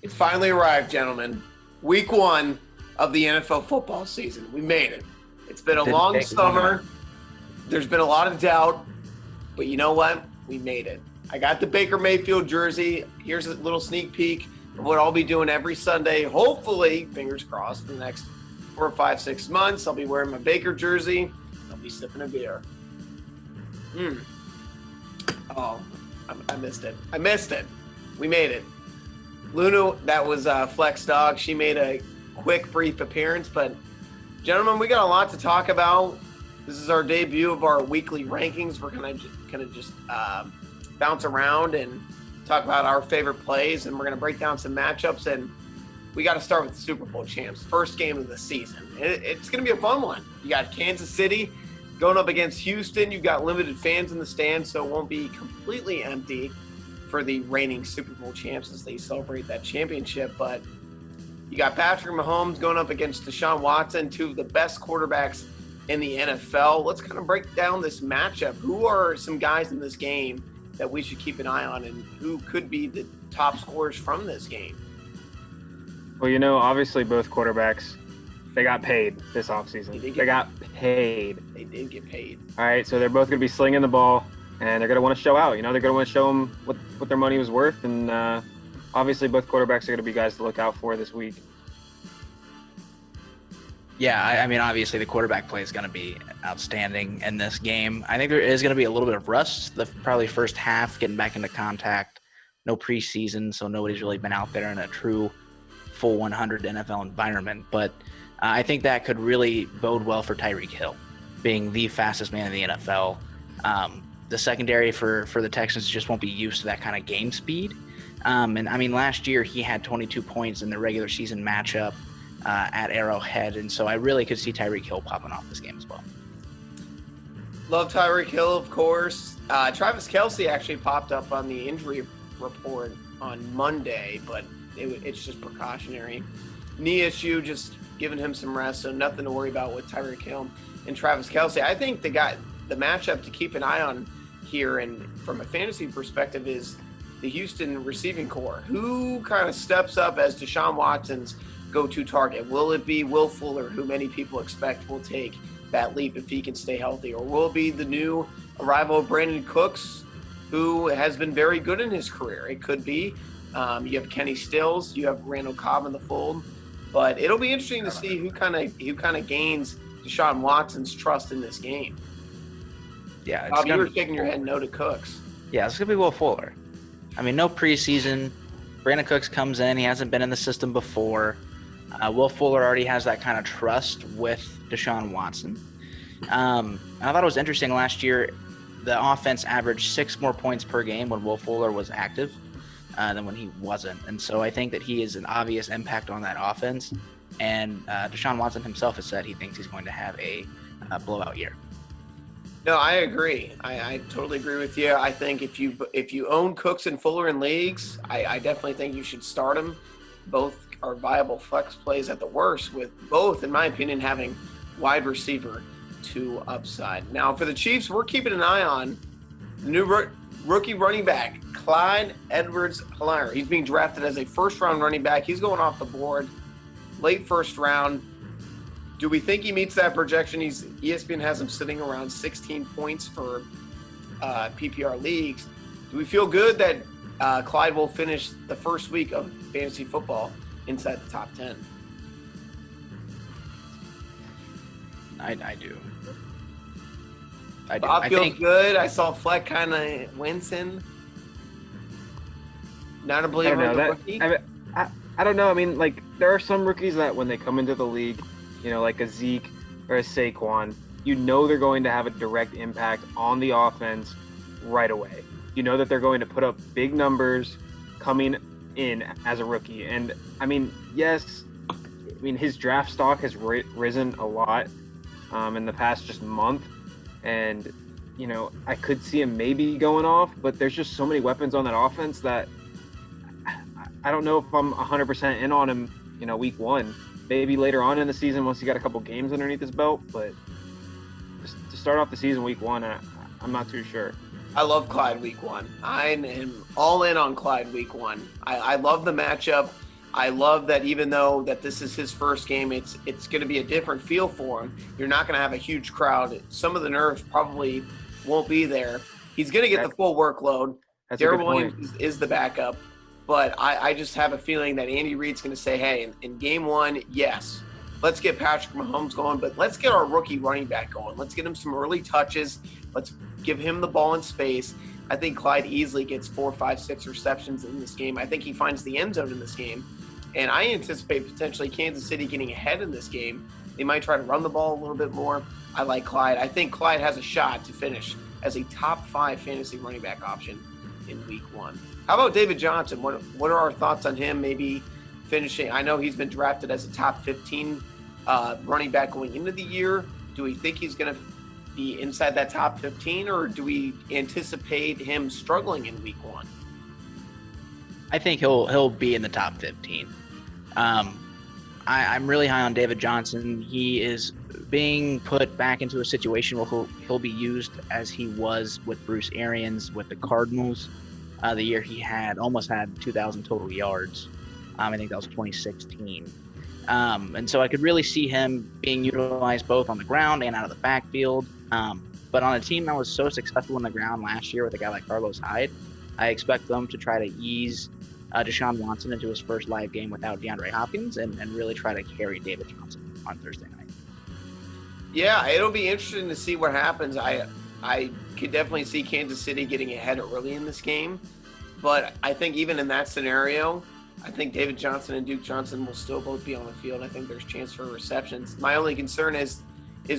It finally arrived, gentlemen. Week 1 of the NFL football season. We made it. It's been a Didn't long take long summer. enough. There's been a lot of doubt, but you know what? We made it. I got the Baker Mayfield jersey. Here's a little sneak peek of what I'll be doing every Sunday. Hopefully, fingers crossed, for the next 4, 5, 6 months. I'll be wearing my Baker jersey. I'll be sipping a beer. Oh, I missed it. I missed it. We made it. Luna, that was Flex Dog. She made a quick, brief appearance. But, gentlemen, we got a lot to talk about. This is our debut of our weekly rankings. We're going to just bounce around and talk about our favorite plays. And we're going to break down some matchups. And we got to start with the Super Bowl champs. First game of the season. It's going to be a fun one. You got Kansas City going up against Houston. You've got limited fans in the stands, so it won't be completely empty for the reigning Super Bowl champs as they celebrate that championship. But you got Patrick Mahomes going up against Deshaun Watson, two of the best quarterbacks in the NFL. Let's kind of break down this matchup. Who are some guys in this game that we should keep an eye on, and who could be the top scorers from this game? Well, obviously both quarterbacks, they got paid this offseason. They got paid. They did get paid. All right, so they're both going to be slinging the ball, and they're going to want to show out. They're going to want to show them what their money was worth, and obviously both quarterbacks are going to be guys to look out for this week. Yeah, I mean, obviously the quarterback play is going to be outstanding in this game. I think there is going to be a little bit of rust, probably first half, getting back into contact. No preseason, so nobody's really been out there in a true full 100 NFL environment. But I think that could really bode well for Tyreek Hill, being the fastest man in the NFL. The secondary for the Texans just won't be used to that kind of game speed. And I mean, last year he had 22 points in the regular season matchup at Arrowhead, and so I really could see Tyreek Hill popping off this game as well. Love Tyreek Hill, of course. Travis Kelce actually popped up on the injury report on Monday, but it's just precautionary. Knee issue, just giving him some rest, so nothing to worry about with Tyreek Hill and Travis Kelce. I think the matchup to keep an eye on here, and from a fantasy perspective, is the Houston receiving core. Who kind of steps up as Deshaun Watson's go-to target? Will it be Will Fuller, who many people expect will take that leap if he can stay healthy? Or will it be the new arrival of Brandon Cooks, who has been very good in his career? It could be. You have Kenny Stills, you have Randall Cobb in the fold. But it'll be interesting to see who kind of gains Deshaun Watson's trust in this game. Yeah, Bob, you were shaking your head no to Cooks. Yeah, it's going to be Will Fuller. I mean, no preseason. Brandon Cooks comes in. He hasn't been in the system before. Will Fuller already has that kind of trust with Deshaun Watson. I thought it was interesting last year, the offense averaged 6 more points per game when Will Fuller was active than when he wasn't. And so I think that he is an obvious impact on that offense. And Deshaun Watson himself has said he thinks he's going to have a blowout year. No, I agree. I totally agree with you. I think if you own Cooks and Fuller in leagues, I definitely think you should start them. Both are viable flex plays at the worst, with both, in my opinion, having wide receiver 2 upside. Now, for the Chiefs, we're keeping an eye on the new rookie running back, Clyde Edwards-Helaire. He's being drafted as a first-round running back. He's going off the board, late first round. Do we think he meets that projection? ESPN has him sitting around 16 points for PPR leagues. Do we feel good that Clyde will finish the first week of fantasy football inside the top 10? I do. Bob feels good. I saw Fleck kind of wincing. Not a believer in the rookie? I don't know. I mean, there are some rookies that when they come into the league, like a Zeke or a Saquon, they're going to have a direct impact on the offense right away. You know that they're going to put up big numbers coming in as a rookie. And, I mean, yes, his draft stock has risen a lot in the past just month. And, I could see him maybe going off, but there's just so many weapons on that offense that I don't know if I'm 100% in on him, week 1. Maybe later on in the season once he got a couple games underneath his belt, but just to start off the season week 1, I'm not too sure. I love Clyde week 1. I am all in on Clyde week 1. I love the matchup. I love that even though that this is his first game, it's going to be a different feel for him. You're not going to have a huge crowd. Some of the nerves probably won't be there. He's going to get the full workload. Darrell Williams is the backup. But I just have a feeling that Andy Reid's going to say, hey, in game one, yes, let's get Patrick Mahomes going, but let's get our rookie running back going. Let's get him some early touches. Let's give him the ball in space. I think Clyde easily gets 4, 5, 6 receptions in this game. I think he finds the end zone in this game. And I anticipate potentially Kansas City getting ahead in this game. They might try to run the ball a little bit more. I like Clyde. I think Clyde has a shot to finish as a top 5 fantasy running back option in week 1. How about David Johnson? What are our thoughts on him maybe finishing? I know he's been drafted as a top 15 running back going into the year. Do we think he's going to be inside that top 15, or do we anticipate him struggling in week 1? I think he'll be in the top 15. I'm really high on David Johnson. He is being put back into a situation where he'll be used as he was with Bruce Arians with the Cardinals. The year he almost had 2,000 total yards. I think that was 2016. And so I could really see him being utilized both on the ground and out of the backfield. But on a team that was so successful on the ground last year with a guy like Carlos Hyde, I expect them to try to ease Deshaun Watson into his first live game without DeAndre Hopkins and really try to carry David Johnson on Thursday night. Yeah, it'll be interesting to see what happens. I could definitely see Kansas City getting ahead early in this game. But I think even in that scenario, I think David Johnson and Duke Johnson will still both be on the field. I think there's chance for receptions. My only concern is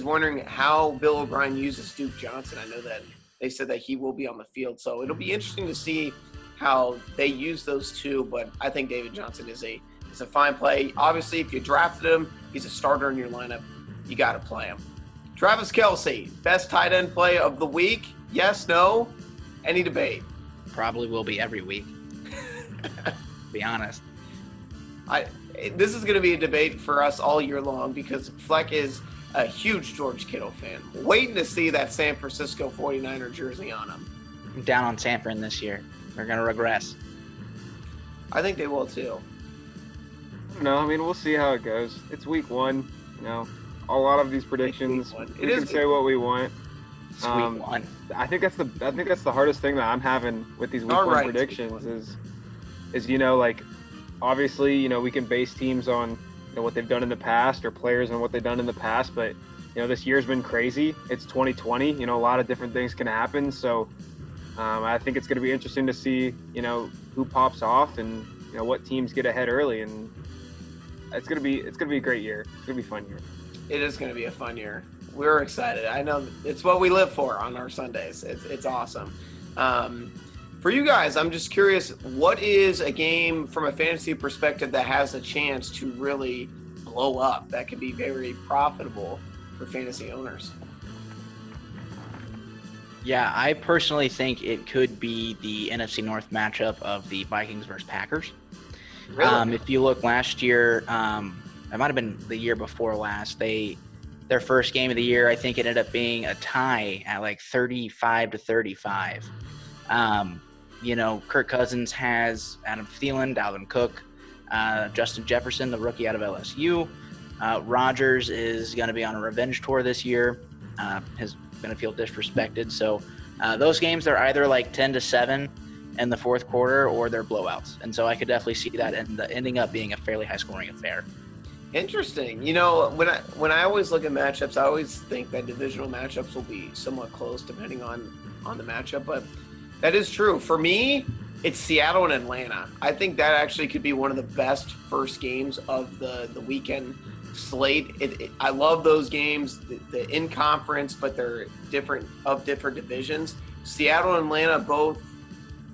wondering how Bill O'Brien uses Duke Johnson. I know that they said that he will be on the field. So it'll be interesting to see how they use those two. But I think David Johnson is a fine play. Obviously, if you drafted him, he's a starter in your lineup. You got to play him. Travis Kelce, best tight end play of the week? Yes, no? Any debate? Probably will be every week. Be honest. This is going to be a debate for us all year long because Fleck is a huge George Kittle fan. Waiting to see that San Francisco 49er jersey on him. I'm down on San Fran this year. They're going to regress. I think they will too. No, I mean, we'll see how it goes. It's week 1. A lot of these predictions, we can say what we want. It's week 1. I think that's the hardest thing that I'm having with these week 1 predictions is obviously, we can base teams on what they've done in the past or players on what they've done in the past, but this year's been crazy. It's 2020. A lot of different things can happen. So I think it's going to be interesting to see who pops off and what teams get ahead early, and it's going to be a great year. It's going to be a fun year. It is going to be a fun year. We're excited. I know it's what we live for on our Sundays. It's awesome. For you guys, I'm just curious, what is a game from a fantasy perspective that has a chance to really blow up, that could be very profitable for fantasy owners? Yeah, I personally think it could be the NFC North matchup of the Vikings versus Packers. Really? If you look last year, it might have been the year before last, their first game of the year, I think it ended up being a tie at like 35-35. Kirk Cousins has Adam Thielen, Dalvin Cook, Justin Jefferson, the rookie out of LSU. Rodgers is going to be on a revenge tour this year. Is going to feel disrespected. So those games, they're either like 10-7 in the fourth quarter or they're blowouts. And so I could definitely see that ending up being a fairly high-scoring affair. Interesting. When I always look at matchups, I always think that divisional matchups will be somewhat close depending on the matchup. But that is true. For me, it's Seattle and Atlanta. I think that actually could be one of the best first games of the weekend slate. I love those games, the in conference, but they're different divisions. Seattle and Atlanta, both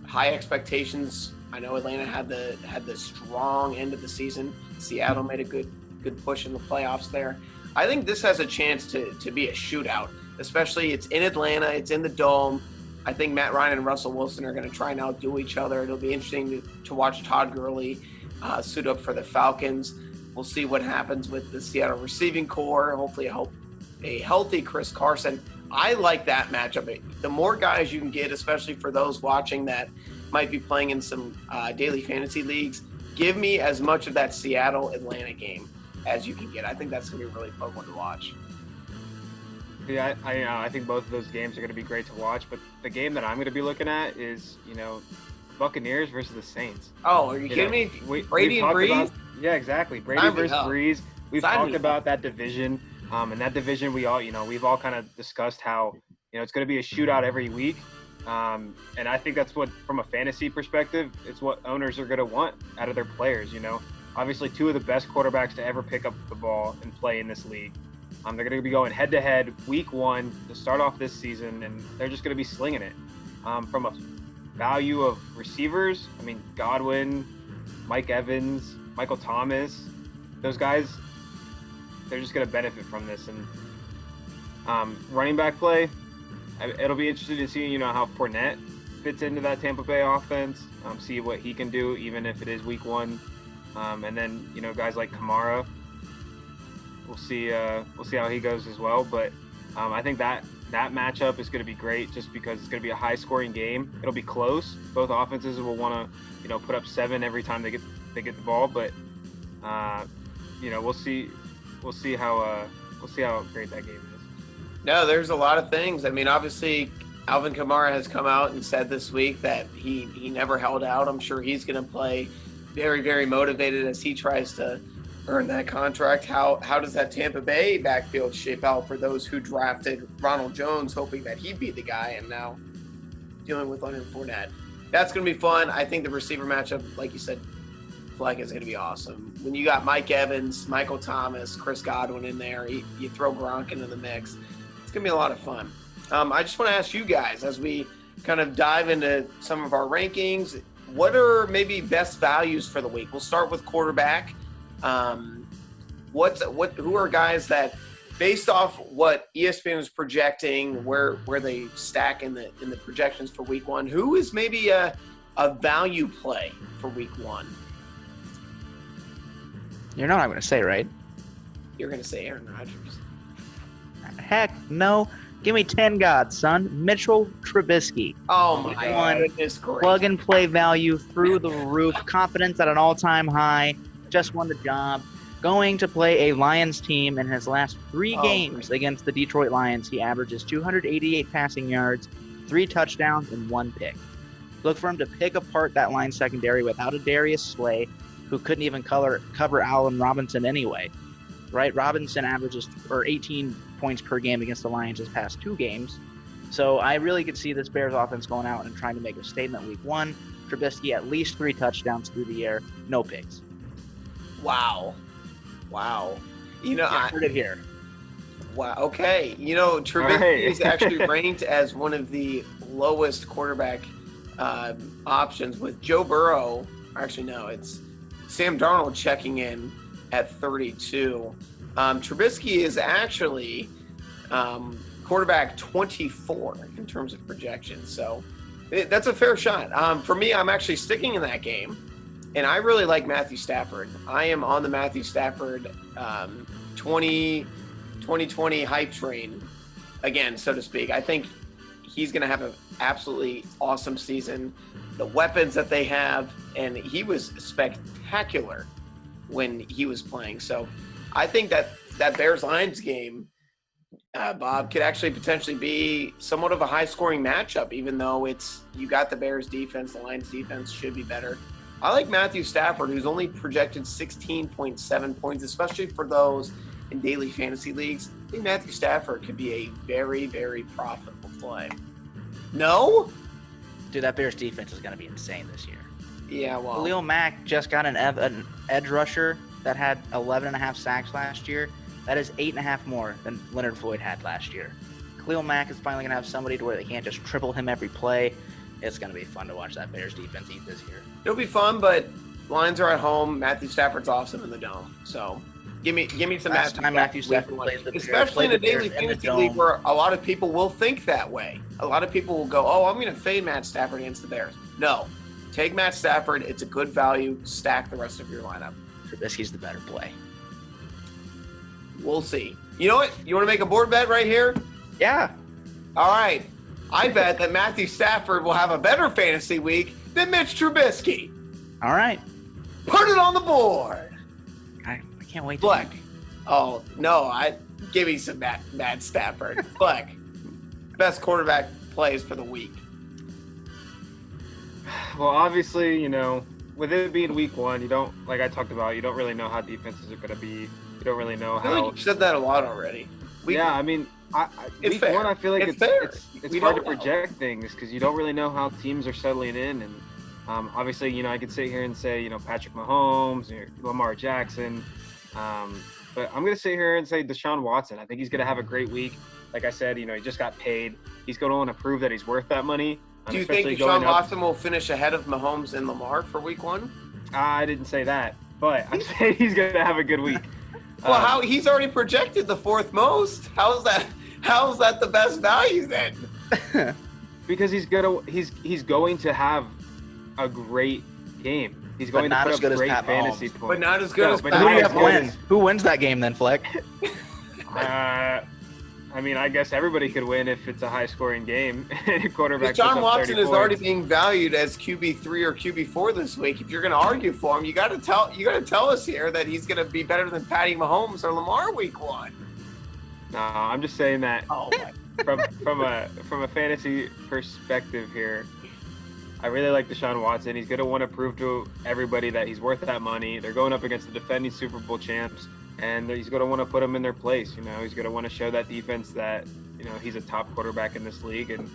high expectations. I know Atlanta had the strong end of the season. Seattle made a good push in the playoffs there. I think this has a chance to be a shootout, especially it's in Atlanta, it's in the Dome. I think Matt Ryan and Russell Wilson are going to try and outdo each other. It'll be interesting to watch Todd Gurley suit up for the Falcons. We'll see what happens with the Seattle receiving core. Hopefully a healthy Chris Carson. I like that matchup. The more guys you can get, especially for those watching that might be playing in some daily fantasy leagues, give me as much of that Seattle Atlanta game as you can get. I think that's gonna be a really fun one to watch. Yeah, I think both of those games are going to be great to watch. But the game that I'm going to be looking at is, Buccaneers versus the Saints. Oh, are you kidding me? Brady and Breeze? Yeah, exactly. Brady Sign me versus up. Breeze. We've Sign talked me about that division. And that division, we've all kind of discussed how, it's going to be a shootout every week. And I think that's what, from a fantasy perspective, it's what owners are going to want out of their players. Obviously, two of the best quarterbacks to ever pick up the ball and play in this league. They're going to be going head-to-head week 1 to start off this season, and they're just going to be slinging it. From a value of receivers, Godwin, Mike Evans, Michael Thomas, those guys, they're just going to benefit from this. And running back play, it'll be interesting to see, how Fournette fits into that Tampa Bay offense, see what he can do, even if it is week 1. And then, guys like Kamara, we'll see how he goes as well. But I think that matchup is going to be great just because it's going to be a high-scoring game. It'll be close. Both offenses will want to, put up 7 every time they get the ball. But we'll see how great that game is. No, there's a lot of things. Obviously, Alvin Kamara has come out and said this week that he never held out. I'm sure he's going to play very, very motivated as he tries to earn that contract. How does that Tampa Bay backfield shape out for those who drafted Ronald Jones hoping that he'd be the guy and now dealing with Leonard Fournette? That's going to be fun. I think the receiver matchup, like you said, Fleck, is going to be awesome. When you got Mike Evans, Michael Thomas, Chris Godwin in there, you throw Gronk into the mix, it's going to be a lot of fun. I just want to ask you guys, as we kind of dive into some of our rankings, what are maybe best values for the week? We'll start with quarterback. Who are guys that, based off what ESPN is projecting, where they stack in the projections for week 1, who is maybe a value play for week 1? You're not going to say, right? You're going to say Aaron Rodgers. Heck no. Give me 10 gods, son. Mitchell Trubisky. Oh my goodness, great. Plug and play value through the roof. Confidence at an all-time high. Just won the job. Going to play a Lions team in his last 3 games against the Detroit Lions. He averages 288 passing yards, 3 touchdowns, and 1 pick. Look for him to pick apart that Lions secondary without a Darius Slay, who couldn't even cover Allen Robinson anyway. Right? Robinson averages 18 points per game against the Lions his past 2 games. So I really could see this Bears offense going out and trying to make a statement week 1. Trubisky at least 3 touchdowns through the air, no picks. Wow. I heard it here. Wow. Okay. Trubisky is actually ranked as one of the lowest quarterback options, with Joe Burrow. Actually, no, it's Sam Darnold checking in at 32. Trubisky is actually quarterback 24 in terms of projections. So that's a fair shot. For me, I'm actually sticking in that game. And I really like Matthew Stafford. I am on the Matthew Stafford 2020 hype train again, so to speak. I think he's going to have an absolutely awesome season. The weapons that they have, and he was spectacular when he was playing. So I think that Bears-Lions game, Bob, could actually potentially be somewhat of a high-scoring matchup, even though you got the Bears defense, the Lions defense should be better. I like Matthew Stafford, who's only projected 16.7 points, especially for those in daily fantasy leagues. I think Matthew Stafford could be a very, very profitable play. No? Dude, that Bears defense is going to be insane this year. Yeah, well. Khalil Mack just got an edge rusher that had 11.5 sacks last year. That is 8.5 more than Leonard Floyd had last year. Khalil Mack is finally going to have somebody to where they can't just triple him every play. It's going to be fun to watch that Bears defense eat this year. It'll be fun, but Lions are at home. Matthew Stafford's awesome in the dome. So give me some Matthew Stafford plays the Bears. Especially in a daily fantasy league where a lot of people will think that way. A lot of people will go, I'm going to fade Matt Stafford against the Bears. No. Take Matt Stafford. It's a good value. Stack the rest of your lineup. Trubisky's the better play. We'll see. You know what? You want to make a board bet right here? Yeah. All right. I bet that Matthew Stafford will have a better fantasy week than Mitch Trubisky. All right. Put it on the board. I can't wait. Fleck. Oh, no. Give me some Matt Stafford. Fleck. Best quarterback plays for the week. Well, obviously, with it being week 1, you don't, like I talked about, you don't really know how defenses are going to be. You don't really know I feel how. like you've said that a lot already. Yeah, I mean, It's week fair. 1, I feel like It's fair. it's We hard to don't know. project things because you don't really know how teams are settling in. And obviously, I could sit here and say, Patrick Mahomes, Lamar Jackson. But I'm going to sit here and say Deshaun Watson. I think he's going to have a great week. Like I said, he just got paid. He's going to want to prove that he's worth that money. Do you think especially Deshaun going up- Watson will finish ahead of Mahomes and Lamar for week 1? I didn't say that, but I'm saying he's going to have a good week. Well, he's already projected the 4th most. How's that the best value then? Because he's going to have a great game. He's going to not put as up good as great Pat fantasy Mahomes. points. But not as good No, as but Who not do you as have good win? as- Who wins that game then, Fleck? I mean, I guess everybody could win if it's a high-scoring game. And a quarterback puts Deshaun up Watson 30 is already points. being valued as QB3 or QB4 this week. If you're going to argue for him, you got to tell us here that he's going to be better than Patty Mahomes or Lamar week 1. No, I'm just saying that Oh my! from a fantasy perspective here. I really like Deshaun Watson. He's going to want to prove to everybody that he's worth that money. They're going up against the defending Super Bowl champs, and he's going to want to put them in their place. He's going to want to show that defense that he's a top quarterback in this league, and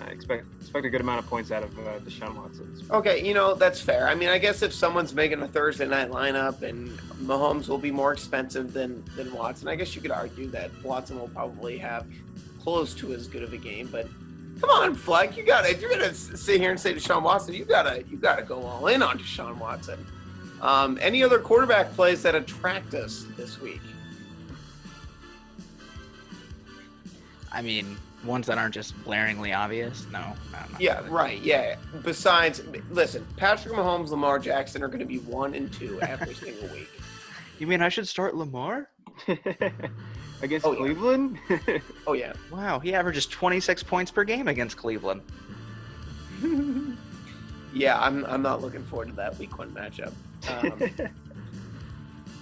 expect a good amount of points out of Deshaun Watson. Okay, that's fair. I mean, I guess if someone's making a Thursday night lineup and Mahomes will be more expensive than Watson, I guess you could argue that Watson will probably have close to as good of a game. But come on, Fleck, if you're gonna sit here and say Deshaun Watson, you gotta go all in on Deshaun Watson. Any other quarterback plays that attract us this week? I mean, ones that aren't just blaringly obvious. No. Yeah, right. Yeah. Besides, listen, Patrick Mahomes, Lamar Jackson are going to be 1 and 2 every single week. You mean I should start Lamar? Against Oh, yeah. Cleveland? Oh yeah. Wow, he averages 26 points per game against Cleveland. Yeah, I'm not looking forward to that week 1 matchup.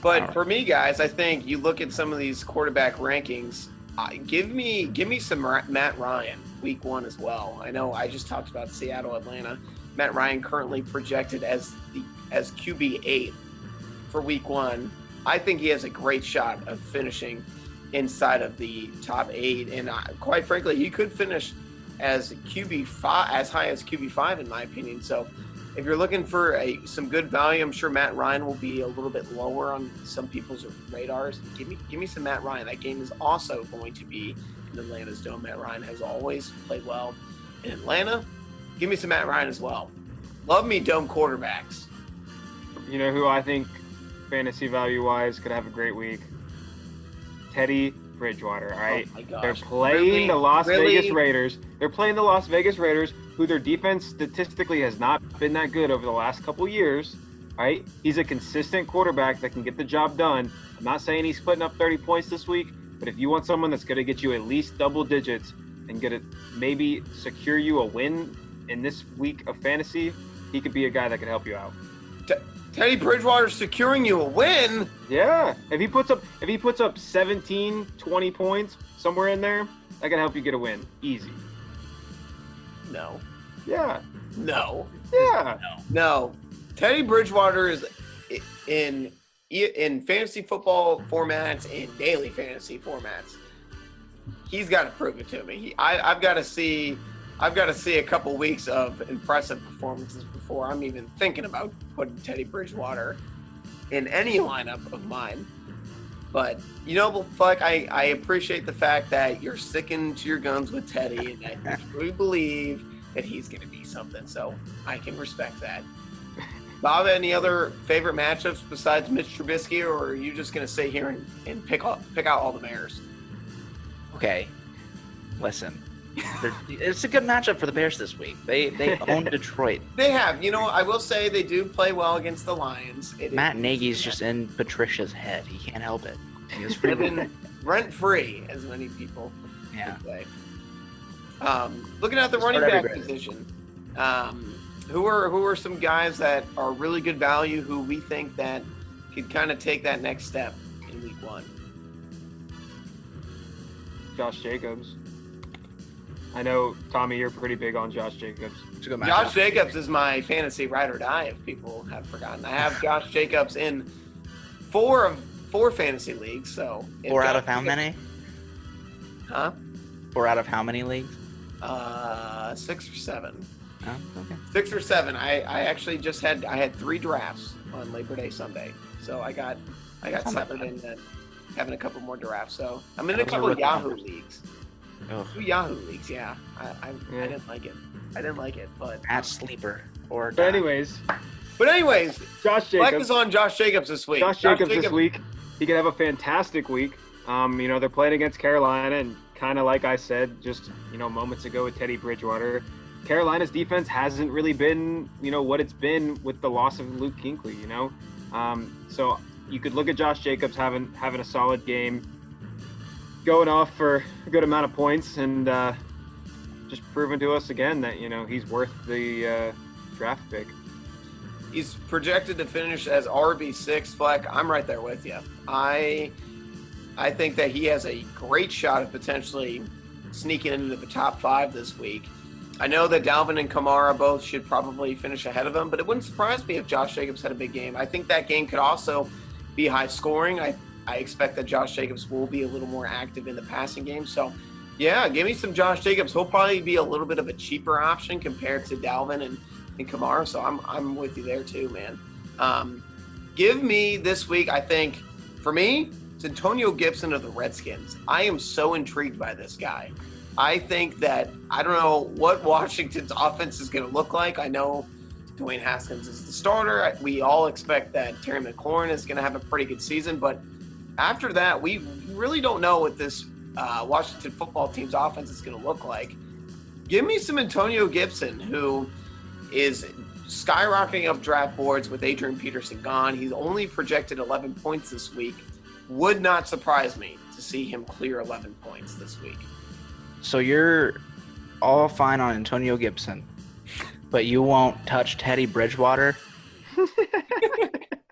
But for me, guys, I think you look at some of these quarterback rankings. Give me some Matt Ryan week 1 as well. I know I just talked about Seattle, Atlanta. Matt Ryan currently projected as QB8 for week 1. I think he has a great shot of finishing inside of the top 8, and quite frankly, he could finish as QB5, as high as QB5 in my opinion. So if you're looking for some good value, I'm sure Matt Ryan will be a little bit lower on some people's radars. Give me some Matt Ryan. That game is also going to be in Atlanta's dome. Matt Ryan has always played well in Atlanta. Give me some Matt Ryan as well. Love me dome quarterbacks. You know who I think fantasy value-wise could have a great week? Teddy Bridgewater, all right? Oh my gosh. They're playing Really? the Las Really? Vegas Raiders. They're playing the Las Vegas Raiders, who their defense statistically has not been that good over the last couple years. All right, he's a consistent quarterback that can get the job done. I'm not saying he's putting up 30 points this week, but if you want someone that's going to get you at least double digits and maybe secure you a win in this week of fantasy, he could be a guy that could help you out. Teddy Bridgewater securing you a win. Yeah, if he puts up 17, 20 points somewhere in there, that can help you get a win easy. No. Yeah. No. Yeah. No. Teddy Bridgewater is in fantasy football formats, in daily fantasy formats. He's got to prove it to me. I've got to see a couple weeks of impressive performances before I'm even thinking about putting Teddy Bridgewater in any lineup of mine. But, Fleck, I appreciate the fact that you're sticking to your guns with Teddy and that you truly believe that he's going to be something. So I can respect that. Bob, any other favorite matchups besides Mitch Trubisky, or are you just going to sit here and pick out all the Bears? Okay, listen. It's a good matchup for the Bears this week. They own Detroit. They have. I will say they do play well against the Lions. Matt Nagy's just in Patricia's head. He can't help it. He was free. living rent-free, as many people Yeah. would say. Looking at the Start running every back grade. position, Who are some guys that are really good value who we think that could kind of take that next step in week 1? Josh Jacobs. I know, Tommy, you're pretty big on Josh Jacobs. It's a good matchup. Josh Jacobs is my fantasy ride or die, if people have forgotten. I have Josh Jacobs in 4 fantasy leagues. So 4 out of how many? Huh? 4 out of how many leagues? 6 or 7. Oh, okay. 6 or 7. I actually just had 3 drafts on Labor Day Sunday, so I got That's not suckered bad. into having a couple more drafts. So I'm in a Those are couple of rookie Yahoo numbers. leagues. Ugh. 2 Yahoo leagues, yeah. I Yeah. didn't like it. I didn't like it, but At sleeper or But anyways, Josh Fleck Jacobs. is on Josh Jacobs this week. Josh Jacobs this week. He could have a fantastic week. They're playing against Carolina, and kind of like I said just moments ago with Teddy Bridgewater, Carolina's defense hasn't really been what it's been with the loss of Luke Kuechly. So you could look at Josh Jacobs having a solid game, going off for a good amount of points, and just proving to us again that he's worth the draft pick. He's projected to finish as RB6. Fleck, I'm right there with you. I think that he has a great shot at potentially sneaking into the top 5 this week. I know that Dalvin and Kamara both should probably finish ahead of him, but it wouldn't surprise me if Josh Jacobs had a big game. I think that game could also be high scoring. I expect that Josh Jacobs will be a little more active in the passing game. So, yeah, give me some Josh Jacobs. He'll probably be a little bit of a cheaper option compared to Dalvin and Kamara. So I'm with you there too, man. Give me this week, I think, for me, it's Antonio Gibson of the Redskins. I am so intrigued by this guy. I think that I don't know what Washington's offense is going to look like. I know Dwayne Haskins is the starter. We all expect that Terry McLaurin is going to have a pretty good season. But after that, we really don't know what this Washington football team's offense is going to look like. Give me some Antonio Gibson, who is skyrocketing up draft boards with Adrian Peterson gone. He's only projected 11 points this week. Would not surprise me to see him clear 11 points this week. So you're all fine on Antonio Gibson, but you won't touch Teddy Bridgewater?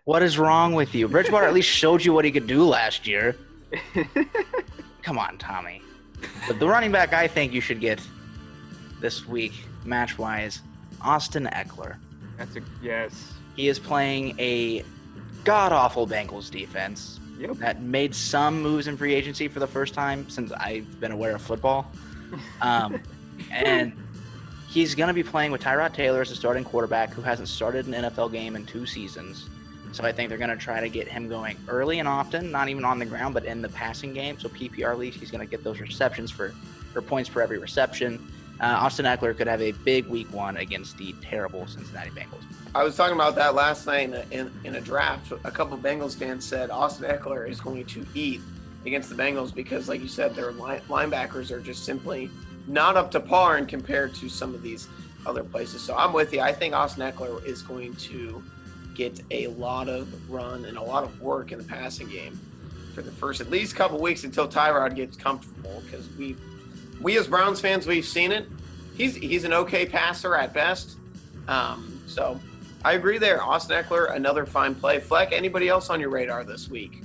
What is wrong with you? Bridgewater at least showed you what he could do last year. Come on, Tommy. But the running back I think you should get this week, match-wise, Austin Eckler. Yes. He is playing a god-awful Bengals defense Yep. that made some moves in free agency for the first time since I've been aware of football. And he's going to be playing with Tyrod Taylor as a starting quarterback who hasn't started an NFL game in 2 seasons. So I think they're going to try to get him going early and often, not even on the ground, but in the passing game. So PPR leagues, he's going to get those receptions for points per every reception. Austin Eckler could have a big week 1 against the terrible Cincinnati Bengals. I was talking about that last night in a draft. A couple of Bengals fans said Austin Eckler is going to eat against the Bengals because, like you said, their linebackers are just simply not up to par and compared to some of these other places. So I'm with you. I think Austin Eckler is going to get a lot of run and a lot of work in the passing game for the first at least couple weeks until Tyrod gets comfortable, because we as Browns fans, we've seen it. He's an okay passer at best. So I agree there. Austin Eckler, another fine play. Fleck, anybody else on your radar this week?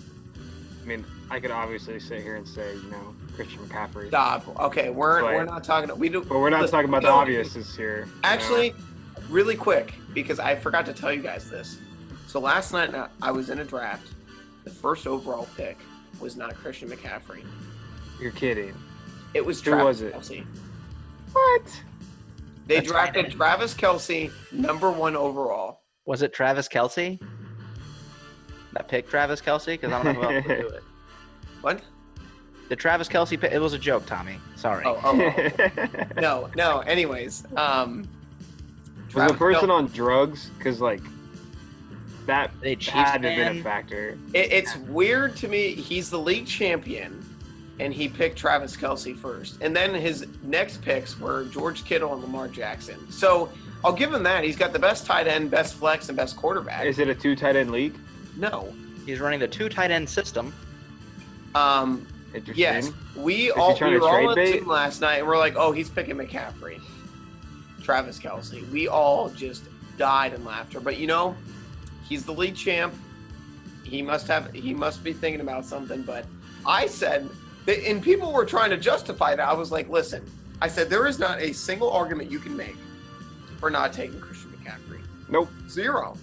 I mean, I could obviously sit here and say, Christian McCaffrey. Stop. Okay, we're not talking. We do. But we're not talking about the obvious here. Actually, really quick, because I forgot to tell you guys this. So last night I was in a draft. The first overall pick was not Christian McCaffrey. You're kidding. It was Who Travis was it? Kelce. What? They That's drafted right. Travis Kelce, number 1 overall. Was it Travis Kelce that picked Travis Kelce? Because I don't know who else would do it. What? The Travis Kelce pick, it was a joke, Tommy. Sorry. Oh. No. Anyways, Was Travis the person Kelce- on drugs? Because, that They Chiefs had to have been fan? a factor. It's weird to me. He's the league champion, and he picked Travis Kelce first. And then his next picks were George Kittle and Lamar Jackson. So I'll give him that. He's got the best tight end, best flex, and best quarterback. Is it a 2 tight end league? No. He's running the 2 tight end system. Interesting. Yes. We he were trying to all trade on bait? Zoom last night, and we're like, oh, he's picking McCaffrey. Travis Kelce. We all just died in laughter. But he's the league champ. He must be thinking about something. But I said that, and people were trying to justify that. I was like, listen, I said there is not a single argument you can make for not taking Christian McCaffrey. Nope. Zero.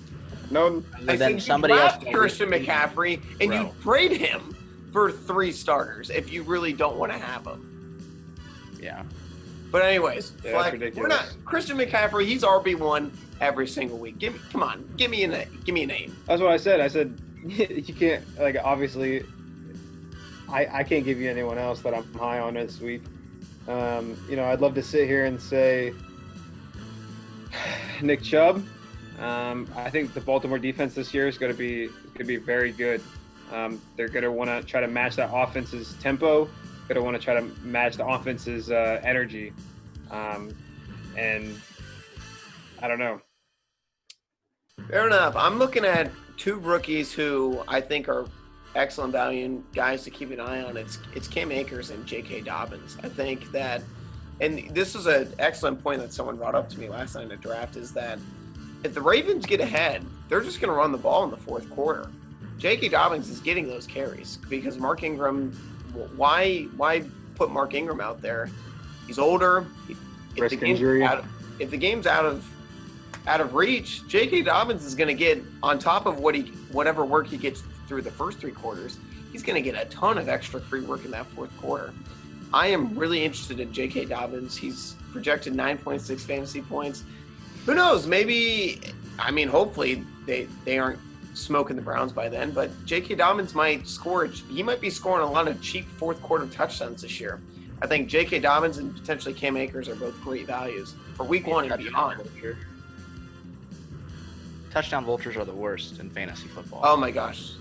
No. I said somebody you else draft Christian McCaffrey and Bro. you trade him for 3 starters if you really don't want to have him. Yeah. But anyways, Yeah, Fleck, that's ridiculous. we're not Christian McCaffrey. He's RB1 every single week. Give me a name. That's what I said. I said you can't, like, obviously I can't give you anyone else that I'm high on this week. I'd love to sit here and say Nick Chubb. I think the Baltimore defense this year is going to be very good. They're going to want to try to match that offense's tempo. Going to want to try to match the offense's energy. And I don't know. Fair enough. I'm looking at 2 rookies who I think are excellent value and guys to keep an eye on. It's Cam Akers and J.K. Dobbins. I think that, and this is an excellent point that someone brought up to me last night in the draft, is that if the Ravens get ahead, they're just going to run the ball in the fourth quarter. J.K. Dobbins is getting those carries because Mark Ingram, why put Mark Ingram out there? He's older. Risk injury. If the game's out of reach, J.K. Dobbins is going to get, on top of whatever work he gets through the first 3 quarters, he's going to get a ton of extra free work in that fourth quarter. I am really interested in J.K. Dobbins. He's projected 9.6 fantasy points. Who knows? Maybe, hopefully they aren't smoking the Browns by then, but J.K. Dobbins might score. He might be scoring a lot of cheap fourth quarter touchdowns this year. I think J.K. Dobbins and potentially Cam Akers are both great values for week 1 and beyond. Touchdown vultures are the worst in fantasy football. Oh my gosh.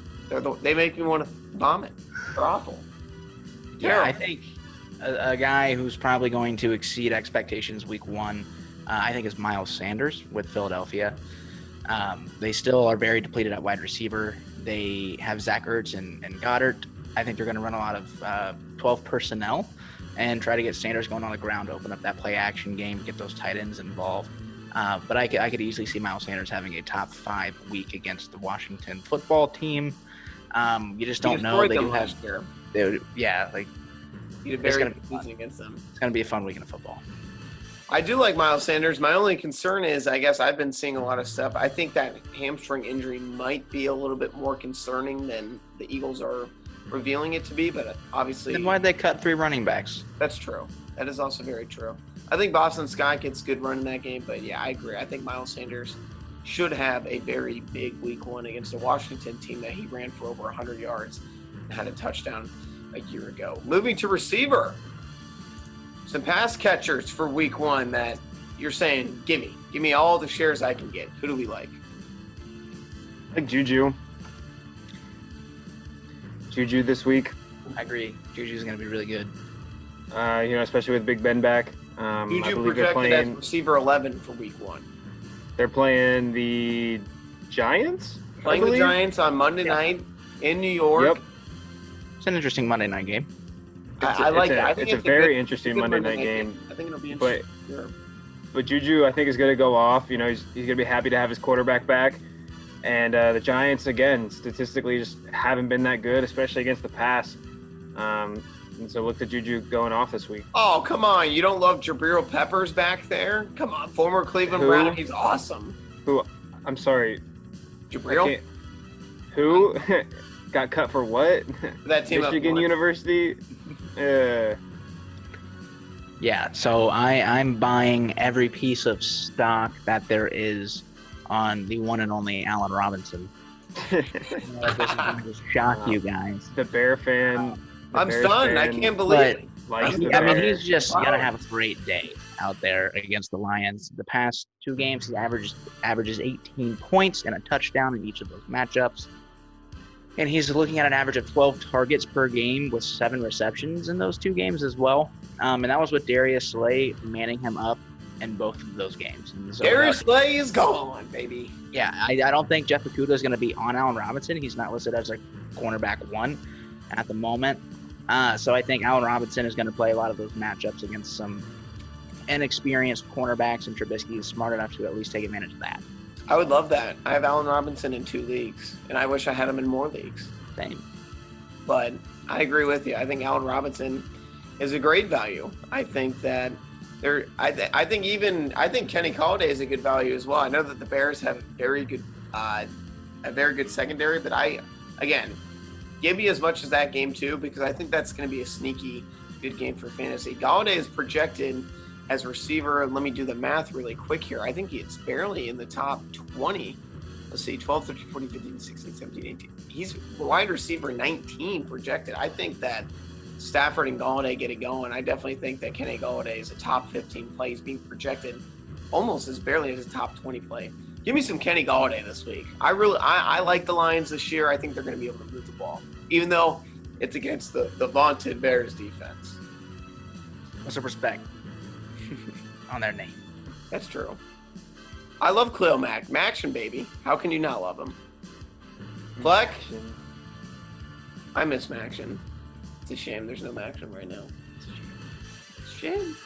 They make me want to vomit. They're awful. Yeah, I think a guy who's probably going to exceed expectations week 1, I think, is Miles Sanders with Philadelphia. They still are very depleted at wide receiver. They have Zach Ertz and Goddard. I think they're going to run a lot of 12 personnel and try to get Sanders going on the ground, open up that play action game, get those tight ends involved. But I could easily see Miles Sanders having a top 5 week against the Washington football team. You just don't know. They do have, He did very good season against them. It's going to be a fun weekend of football. I do like Miles Sanders. My only concern is, I guess I've been seeing a lot of stuff. I think that hamstring injury might be a little bit more concerning than the Eagles are revealing it to be, but obviously... Then why'd they cut 3 running backs? That's true. That is also very true. I think Boston Scott gets good run in that game, but yeah, I agree. I think Miles Sanders should have a very big week 1 against the Washington team that he ran for over 100 yards and had a touchdown a year ago. Moving to receiver. Some pass catchers for week 1 that you're saying, give me all the shares I can get. Who do we like? I like Juju. Juju this week. I agree. Juju's going to be really good. Especially with Big Ben back. I Juju believe they're projected as playing. receiver 11 for week 1. They're playing the Giants. Playing the Giants on Monday night in New York. Yep. It's an interesting Monday night game. I like it. I think it's a very interesting Monday night game. I think it'll be interesting. But Juju, I think, is going to go off. He's going to be happy to have his quarterback back. And the Giants, again, statistically just haven't been that good, especially against the pass. And so look to Juju going off this week. Oh, come on. You don't love Jabril Peppers back there? Come on. Former Cleveland Brown. He's awesome. I'm sorry. Jabril? Who? Got cut for what? That team Michigan University? Yeah, so I'm buying every piece of stock that there is on the one and only Allen Robinson. This is going to shock you guys. The Bear fan. I'm stunned. I can't believe it. He's just going to have a great day out there against the Lions. The past 2 games, he averages 18 points and a touchdown in each of those matchups. And he's looking at an average of 12 targets per game with 7 receptions in those 2 games as well. And that was with Darius Slay manning him up in both of those games. And so Darius Slay is gone, baby. Yeah, I don't think Jeff Okudah is going to be on Allen Robinson. He's not listed as a cornerback 1 at the moment. So I think Allen Robinson is going to play a lot of those matchups against some inexperienced cornerbacks, and Trubisky is smart enough to at least take advantage of that. I would love that. I have Allen Robinson in 2 leagues, and I wish I had him in more leagues. Same. But I agree with you. I think Allen Robinson is a great value. I think that I think Kenny Golladay is a good value as well. I know that the Bears have a very good secondary, but give me as much as that game too, because I think that's going to be a sneaky good game for fantasy. Golladay is projected as receiver. Let me do the math really quick here. I think it's barely in the top 20. Let's see, 12, 13, 14, 15, 16, 17, 18. He's wide receiver 19 projected. I think that Stafford and Golladay get it going. I definitely think that Kenny Golladay is a top 15 play. He's being projected almost as barely as a top 20 play. Give me some Kenny Golladay this week. I like the Lions this year. I think they're going to be able to move the ball, even though it's against the vaunted Bears defense. What's the respect on their name? That's true. I love Khalil Mack. Maction, baby. How can you not love him? Fleck? I miss Maction. It's a shame there's no Maction right now. It's a shame.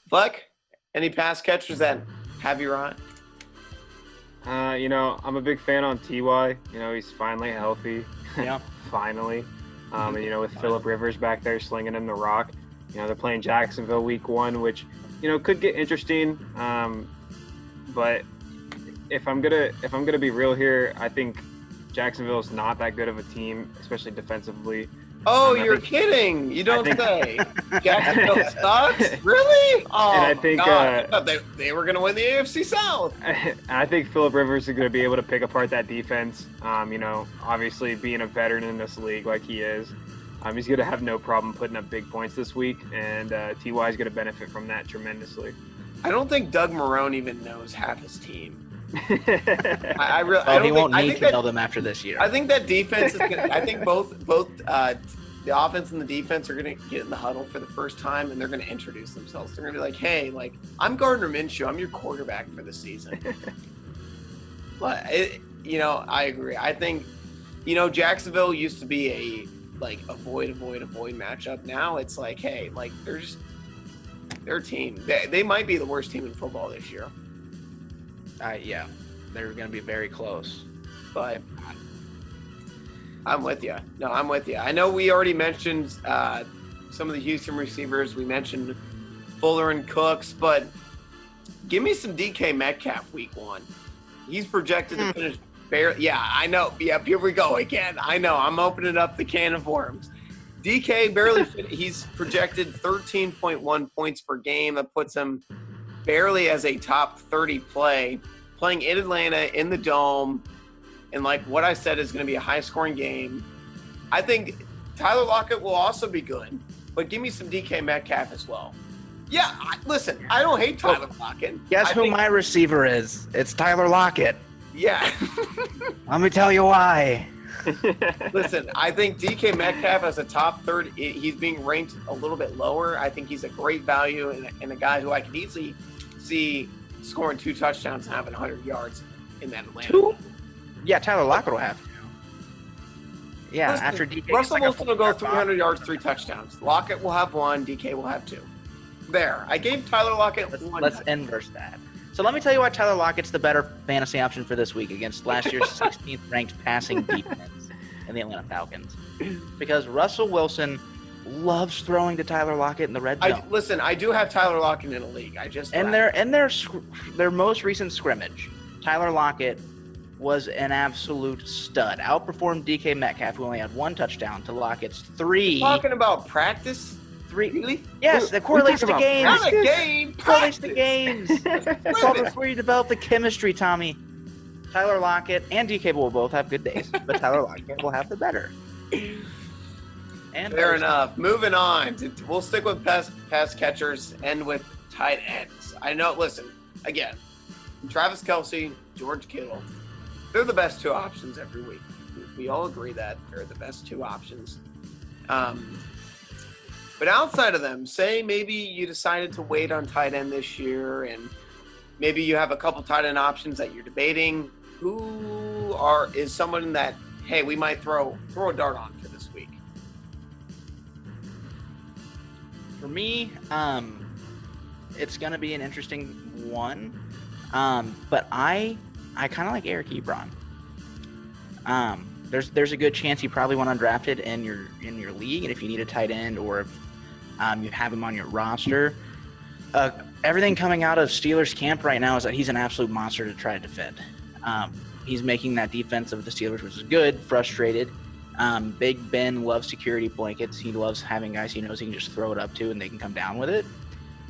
Fleck? Any pass catchers that have you right? I'm a big fan on Ty. He's finally healthy. Yeah. Finally. And, with Phillip Rivers back there slinging him the rock. They're playing Jacksonville week 1, which, could get interesting. But if I'm gonna be real here, I think Jacksonville is not that good of a team, especially defensively. Oh, you're kidding! You don't say. Jacksonville sucks? Really? Oh, and I think God. I thought they were gonna win the AFC South. I think Phillip Rivers is gonna be able to pick apart that defense. Obviously being a veteran in this league like he is, he's gonna have no problem putting up big points this week, and Ty is gonna benefit from that tremendously. I don't think Doug Marrone even knows half his team. He won't need to know them after this year. I think that defense is gonna, I think both the offense and the defense are going to get in the huddle for the first time, and they're going to introduce themselves. They're going to be like, hey, I'm Gardner Minshew. I'm your quarterback for the season. But, I agree. I think, Jacksonville used to be a avoid matchup. Now it's like, hey, they're a team. They might be the worst team in football this year. Yeah, they're going to be very close. But I'm with you. No, I'm with you. I know we already mentioned some of the Houston receivers. We mentioned Fuller and Cooks, but give me some DK Metcalf week 1. He's projected to finish barely. Yeah, I know. Yep, here we go again. I know. I'm opening up the can of worms. DK barely he's projected 13.1 points per game. That puts him barely as a top 30 play, playing in Atlanta in the Dome. And what I said is going to be a high-scoring game. I think Tyler Lockett will also be good, but give me some DK Metcalf as well. Yeah, listen, I don't hate Tyler Lockett. Guess who my receiver is? It's Tyler Lockett. Yeah. Let me tell you why. Listen, I think DK Metcalf as a top 30, he's being ranked a little bit lower. I think he's a great value and a guy who I could easily see scoring 2 touchdowns and having 100 yards in that Atlanta. 2? Yeah, Tyler Lockett will have to. Yeah, Listen, after DK. Russell Wilson will go 300 yards, 3 touchdowns. Lockett will have 1. DK will have 2. There. I gave Tyler Lockett 1. Let's inverse that. So let me tell you why Tyler Lockett's the better fantasy option for this week against last year's 16th ranked passing defense in the Atlanta Falcons. Because Russell Wilson loves throwing to Tyler Lockett in the red zone. Listen, I do have Tyler Lockett in a league. Their most recent scrimmage, Tyler Lockett was an absolute stud. Outperformed DK Metcalf, who only had 1 touchdown, to Lockett's 3. Talking about practice? 3. Really? Yes, that correlates to games. Not a game. Correlates to games. It's all before you develop the chemistry, Tommy. Tyler Lockett and DK will both have good days, but Tyler Lockett will have the better. And fair enough. Moving on. We'll stick with pass catchers and with tight ends. I know, listen, again, Travis Kelce, George Kittle, they're the best 2 options every week. We all agree that they're the best 2 options. But outside of them, say maybe you decided to wait on tight end this year and maybe you have a couple tight end options that you're debating. Who is someone that, hey, we might throw a dart on for this week? For me, it's going to be an interesting one. But I kind of like Eric Ebron. There's a good chance he probably went undrafted in your league, and if you need a tight end or if you have him on your roster, everything coming out of Steelers camp right now is that he's an absolute monster to try to defend. He's making that defense of the Steelers, which is good, frustrated. Big Ben loves security blankets. He loves having guys he knows he can just throw it up to and they can come down with it.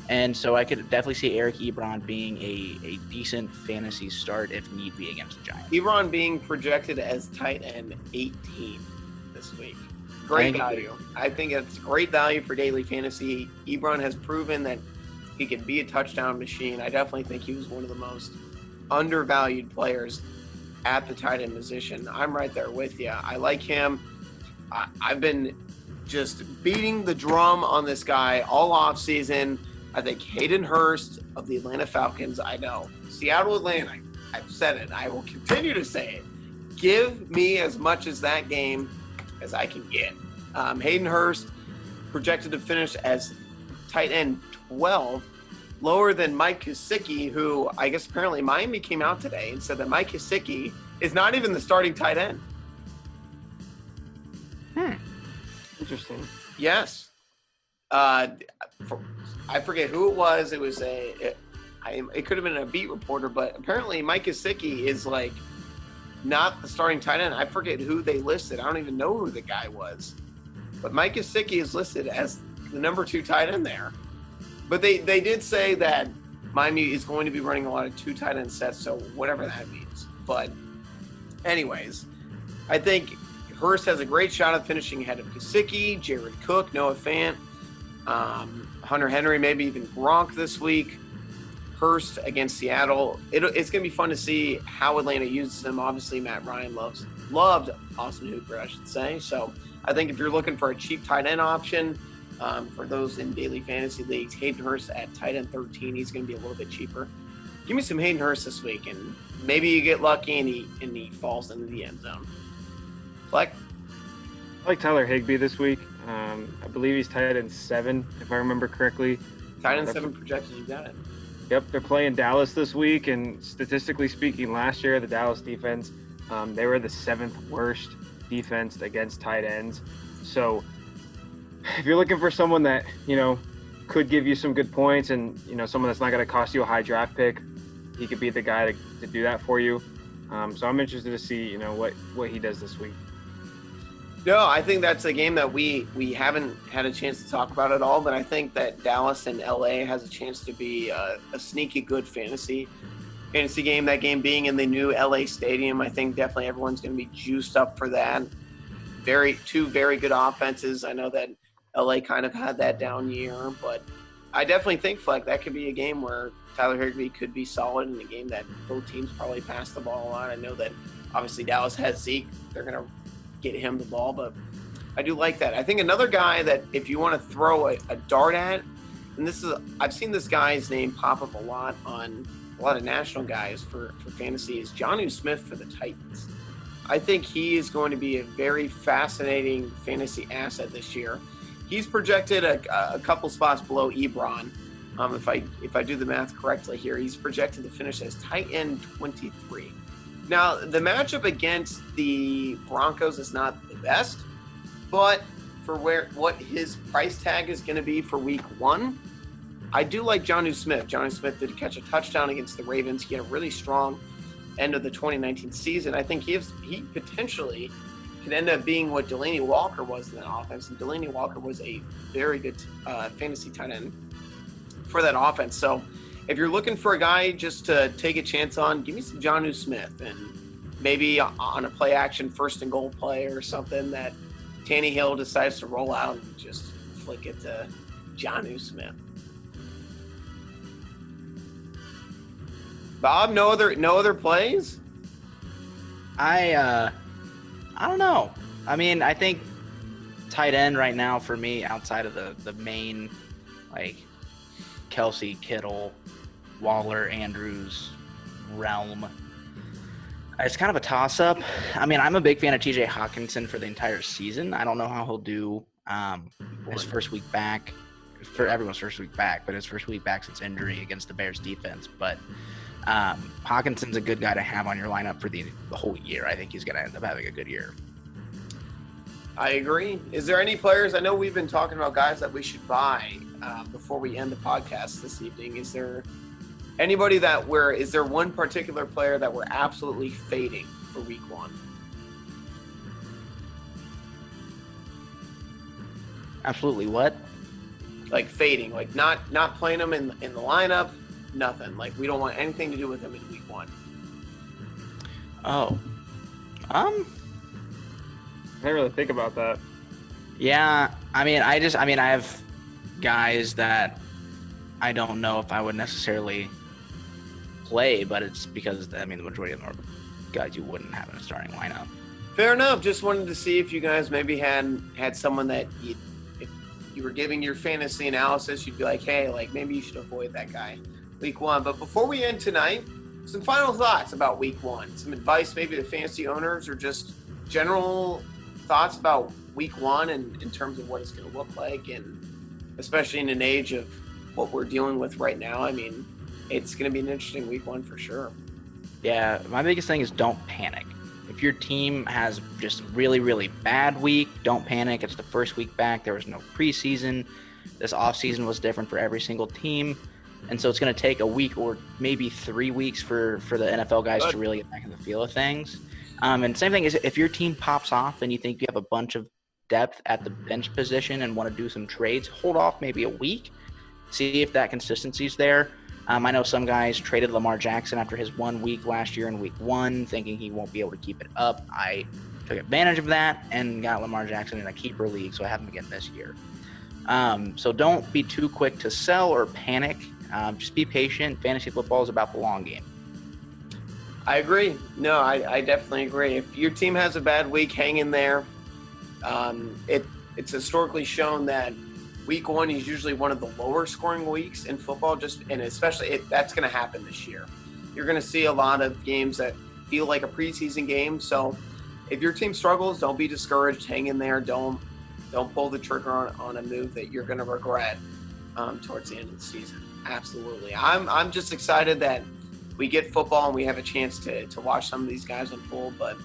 And so I could definitely see Eric Ebron being a decent fantasy start if need be against the Giants. Ebron being projected as tight end 18 this week. Great value. I think it's great value for daily fantasy. Ebron has proven that he can be a touchdown machine. I definitely think he was one of the most undervalued players at the tight end position. I'm right there with you. I like him. I've been just beating the drum on this guy all off season. I think Hayden Hurst of the Atlanta Falcons, I know. Seattle, Atlanta, I've said it. I will continue to say it. Give me as much as that game as I can get. Hayden Hurst projected to finish as tight end 12, lower than Mike Gesicki, who I guess apparently Miami came out today and said that Mike Gesicki is not even the starting tight end. Interesting. Yes. I forget who it was. It was it could have been a beat reporter, but apparently Mike Gesicki is like not the starting tight end. I forget who they listed. I don't even know who the guy was. But Mike Gesicki is listed as the number 2 tight end there. But they did say that Miami is going to be running a lot of 2 tight end sets, so whatever that means. But anyways, I think Hurst has a great shot at finishing ahead of Gesicki, Jared Cook, Noah Fant, Hunter Henry, maybe even Gronk this week. Hurst against Seattle. It's going to be fun to see how Atlanta uses him. Obviously, Matt Ryan loved Austin Hooper, I should say. So I think if you're looking for a cheap tight end option, for those in daily fantasy leagues, Hayden Hurst at tight end 13, he's going to be a little bit cheaper. Give me some Hayden Hurst this week, and maybe you get lucky and he falls into the end zone. Fleck? I like Tyler Higbee this week. I believe he's tight end 7, if I remember correctly. Tight end 7 projected, you got it. Yep, they're playing Dallas this week, and statistically speaking, last year the Dallas defense, they were the 7th worst defense against tight ends. So if you're looking for someone that, could give you some good points and, someone that's not going to cost you a high draft pick, he could be the guy to do that for you. So I'm interested to see, what he does this week. No, I think that's a game that we haven't had a chance to talk about at all, but I think that Dallas and LA has a chance to be a sneaky good fantasy game. That game being in the new LA stadium, I think definitely everyone's going to be juiced up for that. Two very good offenses. I know that LA kind of had that down year, but I definitely think, Fleck, that could be a game where Tyler Higbee could be solid in a game that both teams probably pass the ball a lot. I know that obviously Dallas has Zeke. They're going to get him the ball, but I do like that. I think another guy that if you want to throw a dart at, and I've seen this guy's name pop up a lot on a lot of national guys for fantasy, is Jonnu Smith for the Titans. I think he is going to be a very fascinating fantasy asset this year. He's projected a couple spots below Ebron. If I do the math correctly here, he's projected to finish as tight end 23. Now, the matchup against the Broncos is not the best, but for what his price tag is going to be for week 1, I do like Jonnu Smith. Jonnu Smith did catch a touchdown against the Ravens. He had a really strong end of the 2019 season. I think he potentially could end up being what Delanie Walker was in that offense, and Delanie Walker was a very good fantasy tight end for that offense. So if you're looking for a guy just to take a chance on, give me some Jonnu Smith, and maybe on a play action first and goal play or something that Tannehill decides to roll out and just flick it to Jonnu Smith. Bob, no other plays? I don't know. I mean, I think tight end right now for me, outside of the main, like Kelsey, Kittle, Waller, Andrews realm, it's kind of a toss-up. I mean, I'm a big fan of TJ Hawkinson for the entire season. I don't know how he'll do his first week back. for everyone's first week back, but his first week back since injury against the Bears defense. But Hawkinson's a good guy to have on your lineup for the whole year. I think he's going to end up having a good year. I agree. Is there any players? I know we've been talking about guys that we should buy before we end the podcast this evening. Is there anybody is there one particular player that we're absolutely fading for week 1? Absolutely what? Like fading, like not playing him in the lineup, nothing. Like we don't want anything to do with him in week 1. Oh. I didn't really think about that. Yeah, I have guys that I don't know if I would necessarily play, but it's because, the majority of them are guys you wouldn't have in a starting lineup. Fair enough. Just wanted to see if you guys maybe had someone that if you were giving your fantasy analysis, you'd be like, hey, like maybe you should avoid that guy week 1. But before we end tonight, some final thoughts about week 1. Some advice maybe to fantasy owners or just general thoughts about week 1 and in terms of what it's going to look like, and especially in an age of what we're dealing with right now. I mean, it's going to be an interesting week 1 for sure. Yeah, my biggest thing is don't panic. If your team has just a really, really bad week, don't panic. It's the first week back. There was no preseason. This offseason was different for every single team. And so it's going to take a week or maybe 3 weeks for the NFL guys to really get back in the feel of things. And same thing is if your team pops off and you think you have a bunch of depth at the bench position and want to do some trades, hold off maybe a week, see if that consistency's there. I know some guys traded Lamar Jackson after his 1 week last year in week 1, thinking he won't be able to keep it up. I took advantage of that and got Lamar Jackson in a keeper league, so I have him again this year. So don't be too quick to sell or panic. Just be patient. Fantasy football is about the long game. I agree. No, I definitely agree. If your team has a bad week, hang in there. It's historically shown that week 1 is usually one of the lower scoring weeks in football, and especially that's going to happen this year. You're going to see a lot of games that feel like a preseason game. So if your team struggles, don't be discouraged. Hang in there. Don't pull the trigger on a move that you're going to regret towards the end of the season. Absolutely. I'm just excited that we get football and we have a chance to watch some of these guys unfold. But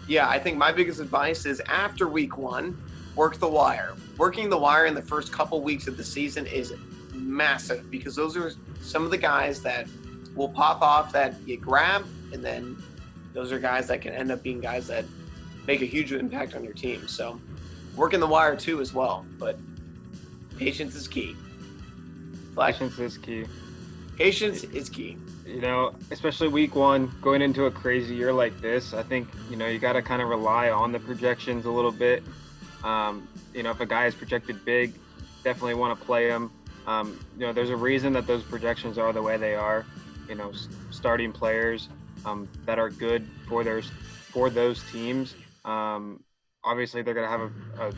yeah, I think my biggest advice is after week 1, work the wire. Working the wire in the first couple weeks of the season is massive because those are some of the guys that will pop off that you grab, and then those are guys that can end up being guys that make a huge impact on your team. So working the wire too as well, but patience is key. Patience is key. Patience is key. Especially week 1, going into a crazy year like this, I think, you got to kind of rely on the projections a little bit. If a guy is projected big, definitely want to play him. There's a reason that those projections are the way they are. Starting players that are good for those teams. Obviously, they're going to have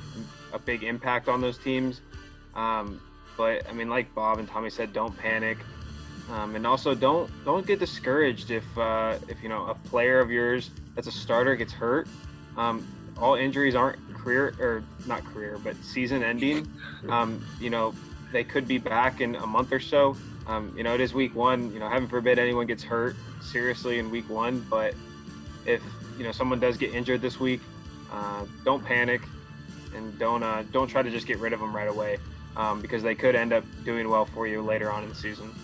a big impact on those teams. But like Bob and Tommy said, don't panic. And also don't get discouraged if a player of yours that's a starter gets hurt. All injuries aren't season ending. They could be back in a month or so. It is week 1. Heaven forbid anyone gets hurt seriously in week 1. But if someone does get injured this week, don't panic and don't try to just get rid of them right away, because they could end up doing well for you later on in the season.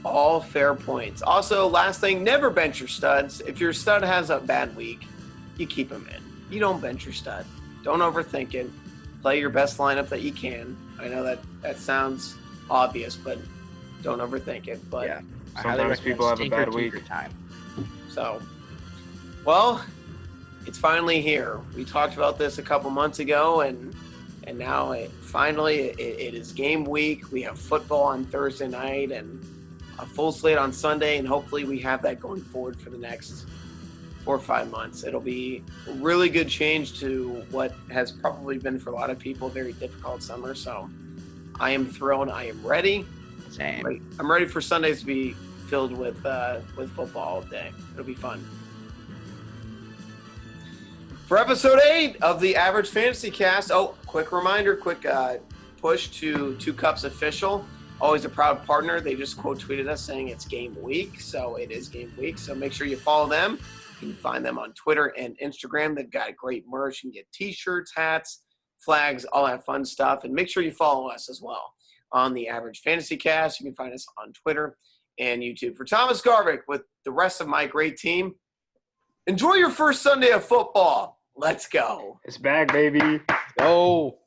All fair points. Also, last thing, never bench your studs. If your stud has a bad week, you keep him in. You don't bench your stud. Don't overthink it. Play your best lineup that you can. I know that sounds obvious, but don't overthink it. But yeah, sometimes people have a bad week. So, well, it's finally here. We talked about this a couple months ago, and now it is game week. We have football on Thursday night and a full slate on Sunday, and hopefully we have that going forward for the next 4 or 5 months. It'll be a really good change to what has probably been for a lot of people a very difficult summer. So I am thrilled. I am ready. Same. I'm ready for Sundays to be filled with football all day. It'll be fun. For episode 8 of the Average Fantasy Cast, quick reminder, push to Two Cups Official. Always a proud partner. They just quote tweeted us saying it's game week. So it is game week. So make sure you follow them. You can find them on Twitter and Instagram. They've got great merch. You can get t-shirts, hats, flags, all that fun stuff. And make sure you follow us as well on the Average Fantasy Cast. You can find us on Twitter and YouTube. For Thomas Garvick with the rest of my great team, enjoy your first Sunday of football. Let's go. It's back, baby. Go.